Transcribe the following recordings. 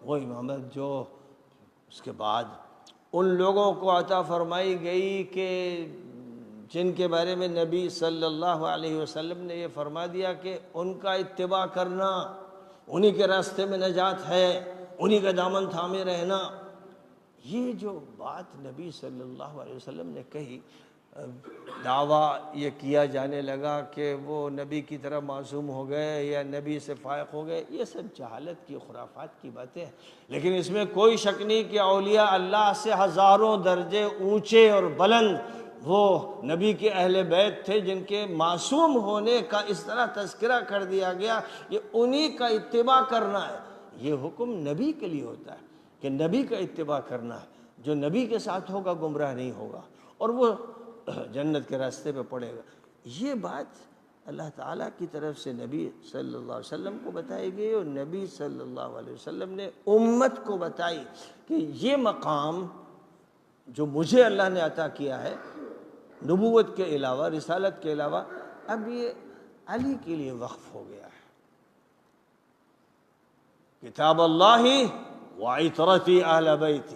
وہ امامت جو اس کے بعد ان لوگوں کو عطا فرمائی گئی کہ جن کے بارے میں نبی صلی اللہ علیہ وسلم نے یہ فرما دیا کہ ان کا اتباع کرنا، انہی کے راستے میں نجات ہے، انہی کا دامن تھامے رہنا. یہ جو بات نبی صلی اللہ علیہ وسلم نے کہی، دعویٰ یہ کیا جانے لگا کہ وہ نبی کی طرح معصوم ہو گئے یا نبی سے فائق ہو گئے. یہ سب جہالت کی، خرافات کی باتیں ہیں. لیکن اس میں کوئی شک نہیں کہ اولیاء اللہ سے ہزاروں درجے اونچے اور بلند وہ نبی کے اہل بیت تھے، جن کے معصوم ہونے کا اس طرح تذکرہ کر دیا گیا. یہ انہی کا اتباع کرنا ہے. یہ حکم نبی کے لیے ہوتا ہے کہ نبی کا اتباع کرنا ہے. جو نبی کے ساتھ ہوگا گمراہ نہیں ہوگا اور وہ جنت کے راستے پہ پڑے گا. یہ بات اللہ تعالیٰ کی طرف سے نبی صلی اللہ علیہ وسلم کو بتائی گئی اور نبی صلی اللہ علیہ وسلم نے امت کو بتائی کہ یہ مقام جو مجھے اللہ نے عطا کیا ہے نبوت کے علاوہ، رسالت کے علاوہ، اب یہ علی کے لیے وقف ہو گیا ہے. کتاب اللہ وعطرتی اہل بیتی،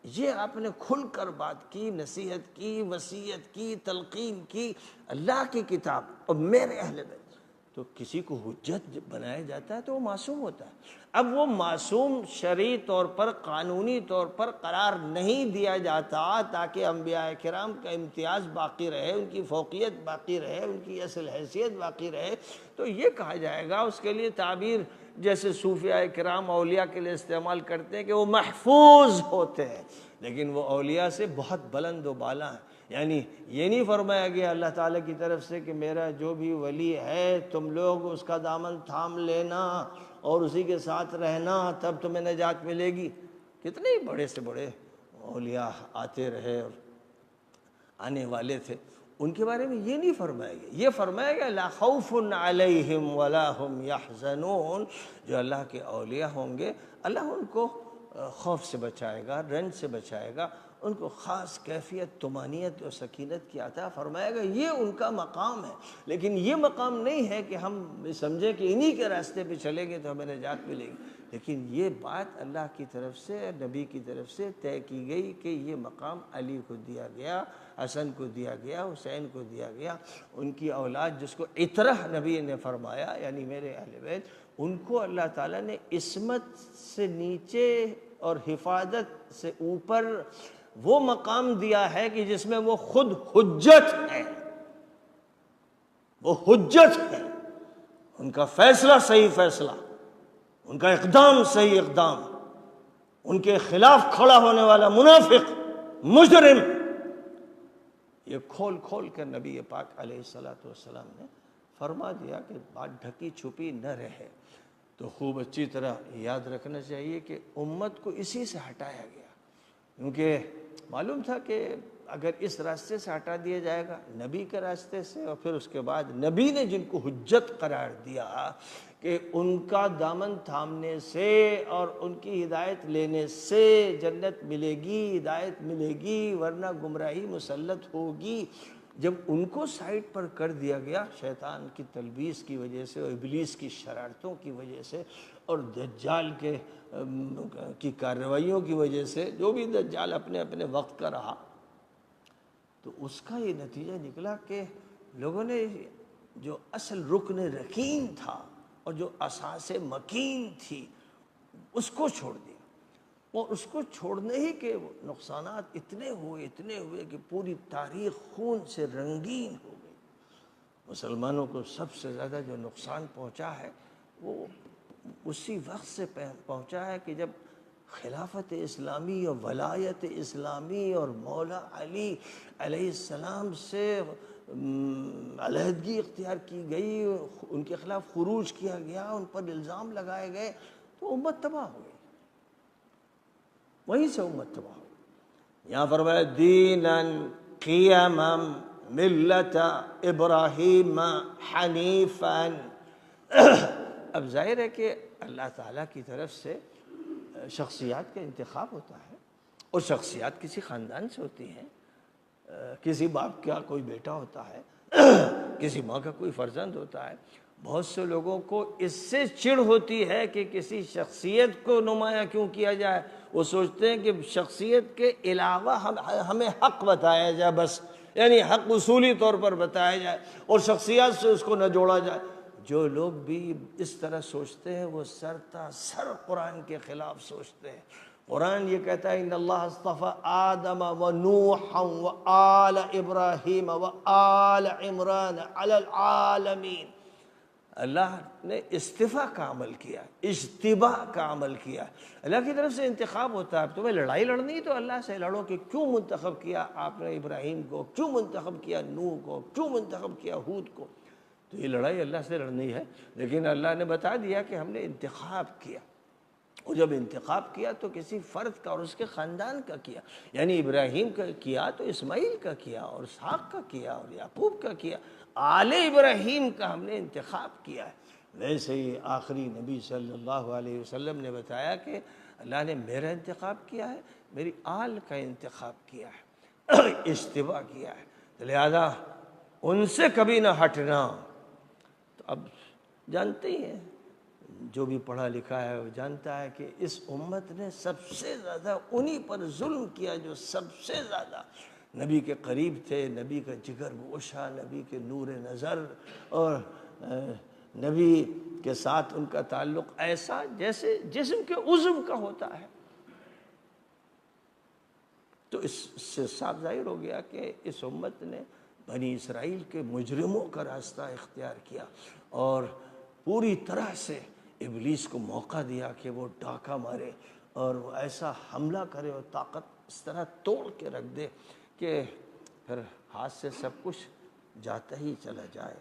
یہ آپ نے کھل کر بات کی، نصیحت کی، وصیت کی، تلقین کی. اللہ کی کتاب اور میرے اہل بیت. تو کسی کو حجت بنایا جاتا ہے تو وہ معصوم ہوتا ہے. اب وہ معصوم شرعی طور پر، قانونی طور پر قرار نہیں دیا جاتا تاکہ انبیاء کرام کا امتیاز باقی رہے، ان کی فوقیت باقی رہے، ان کی اصل حیثیت باقی رہے. تو یہ کہا جائے گا، اس کے لیے تعبیر جیسے صوفیاء کرام اولیاء کے لیے استعمال کرتے ہیں کہ وہ محفوظ ہوتے ہیں، لیکن وہ اولیاء سے بہت بلند و بالا ہیں. یعنی یہ نہیں فرمایا گیا اللہ تعالیٰ کی طرف سے کہ میرا جو بھی ولی ہے تم لوگ اس کا دامن تھام لینا اور اسی کے ساتھ رہنا، تب تمہیں نجات ملے گی. کتنے ہی بڑے سے بڑے اولیاء آتے رہے اور آنے والے تھے، ان کے بارے میں یہ نہیں فرمایا گیا. یہ فرمایا گیا لا خوف علیہم ولا هم یحزنون. جو اللہ کے اولیاء ہوں گے اللہ ان کو خوف سے بچائے گا، رنج سے بچائے گا، ان کو خاص کیفیت طمانینت اور سکینت کی عطا فرمائے گا. یہ ان کا مقام ہے. لیکن یہ مقام نہیں ہے کہ ہم سمجھیں کہ انہی کے راستے پہ چلیں گے تو ہمیں نجات ملے گی. لیکن یہ بات اللہ کی طرف سے، نبی کی طرف سے طے کی گئی کہ یہ مقام علی کو دیا گیا، حسن کو دیا گیا، حسین کو دیا گیا. ان کی اولاد جس کو عطرہ نبی نے فرمایا، یعنی میرے اہل بیت، ان کو اللہ تعالیٰ نے عصمت سے نیچے اور حفاظت سے اوپر وہ مقام دیا ہے کہ جس میں وہ خود حجت ہے. وہ حجت ہے. ان کا فیصلہ صحیح فیصلہ، ان کا اقدام صحیح اقدام. ان کے خلاف کھڑا ہونے والا منافق، مجرم، یہ کھول کھول کر نبی پاک علیہ الصلوۃ والسلام نے فرما دیا کہ بات ڈھکی چھپی نہ رہے. تو خوب اچھی طرح یاد رکھنا چاہیے کہ امت کو اسی سے ہٹایا گیا، کیونکہ معلوم تھا کہ اگر اس راستے سے ہٹا دیا جائے گا نبی کے راستے سے، اور پھر اس کے بعد نبی نے جن کو حجت قرار دیا کہ ان کا دامن تھامنے سے اور ان کی ہدایت لینے سے جنت ملے گی، ہدایت ملے گی، ورنہ گمراہی مسلط ہوگی. جب ان کو سائڈ پر کر دیا گیا شیطان کی تلبیس کی وجہ سے اور ابلیس کی شرارتوں کی وجہ سے اور دجال کی کارروائیوں کی وجہ سے، جو بھی دجال اپنے اپنے وقت کا رہا، تو اس کا یہ نتیجہ نکلا کہ لوگوں نے جو اصل رکن رکین تھا اور جو اساس مکین تھی اس کو چھوڑ دیا. اور اس کو چھوڑنے ہی کے نقصانات اتنے ہوئے کہ پوری تاریخ خون سے رنگین ہو گئی. مسلمانوں کو سب سے زیادہ جو نقصان پہنچا ہے وہ اسی وقت سے پہنچا ہے کہ جب خلافت اسلامی اور ولایت اسلامی اور مولا علی علیہ السلام سے علیحدگی اختیار کی گئی، ان کے خلاف خروج کیا گیا، ان پر الزام لگائے گئے، تو امت تباہ ہو گئی. وہیں سے امت تباہ ہو گئی. یہاں فرمایا دیناً قیما ملت ابراہیم حنیفاً. اب ظاہر ہے کہ اللہ تعالیٰ کی طرف سے شخصیات کا انتخاب ہوتا ہے اور شخصیات کسی خاندان سے ہوتی ہیں. کسی باپ کا کوئی بیٹا ہوتا ہے، کسی ماں کا کوئی فرزند ہوتا ہے. بہت سے لوگوں کو اس سے چڑ ہوتی ہے کہ کسی شخصیت کو نمایاں کیوں کیا جائے. وہ سوچتے ہیں کہ شخصیت کے علاوہ ہمیں حق بتایا جائے بس، یعنی حق اصولی طور پر بتایا جائے اور شخصیات سے اس کو نہ جوڑا جائے. جو لوگ بھی اس طرح سوچتے ہیں وہ سر قرآن کے خلاف سوچتے ہیں. قرآن یہ کہتا ہے ان اللہ اصطفى آدم و نوحا و آل ابراہیم و آل عمران علی العالمین. اللہ نے استفاء کا عمل کیا، اجتباء کا عمل کیا. اللہ کی طرف سے انتخاب ہوتا ہے. تمہیں لڑائی لڑنی تو اللہ سے لڑو کہ کیوں منتخب کیا آپ نے ابراہیم کو، کیوں منتخب کیا نوح کو، کیوں منتخب کیا ہود کو. تو یہ لڑائی اللہ سے لڑنی ہے. لیکن اللہ نے بتا دیا کہ ہم نے انتخاب کیا، اور جب انتخاب کیا تو کسی فرد کا اور اس کے خاندان کا کیا. یعنی ابراہیم کا کیا تو اسماعیل کا کیا، اور اسحاق کا کیا، اور یعقوب کا کیا. آل ابراہیم کا ہم نے انتخاب کیا ہے. ویسے ہی آخری نبی صلی اللہ علیہ وسلم نے بتایا کہ اللہ نے میرا انتخاب کیا ہے، میری آل کا انتخاب کیا ہے، اجتباء کیا ہے. لہذا ان سے کبھی نہ ہٹنا. تو اب جانتے ہی ہیں، جو بھی پڑھا لکھا ہے وہ جانتا ہے کہ اس امت نے سب سے زیادہ انہی پر ظلم کیا جو سب سے زیادہ نبی کے قریب تھے، نبی کا جگر گوشہ، نبی کے نور نظر، اور نبی کے ساتھ ان کا تعلق ایسا جیسے جسم کے عضو کا ہوتا ہے. تو اس سے صاف ظاہر ہو گیا کہ اس امت نے بنی اسرائیل کے مجرموں کا راستہ اختیار کیا اور پوری طرح سے ابلیس کو موقع دیا کہ وہ ڈاکہ مارے اور وہ ایسا حملہ کرے اور طاقت اس طرح توڑ کے رکھ دے کہ پھر ہاتھ سے سب کچھ جاتا ہی چلا جائے.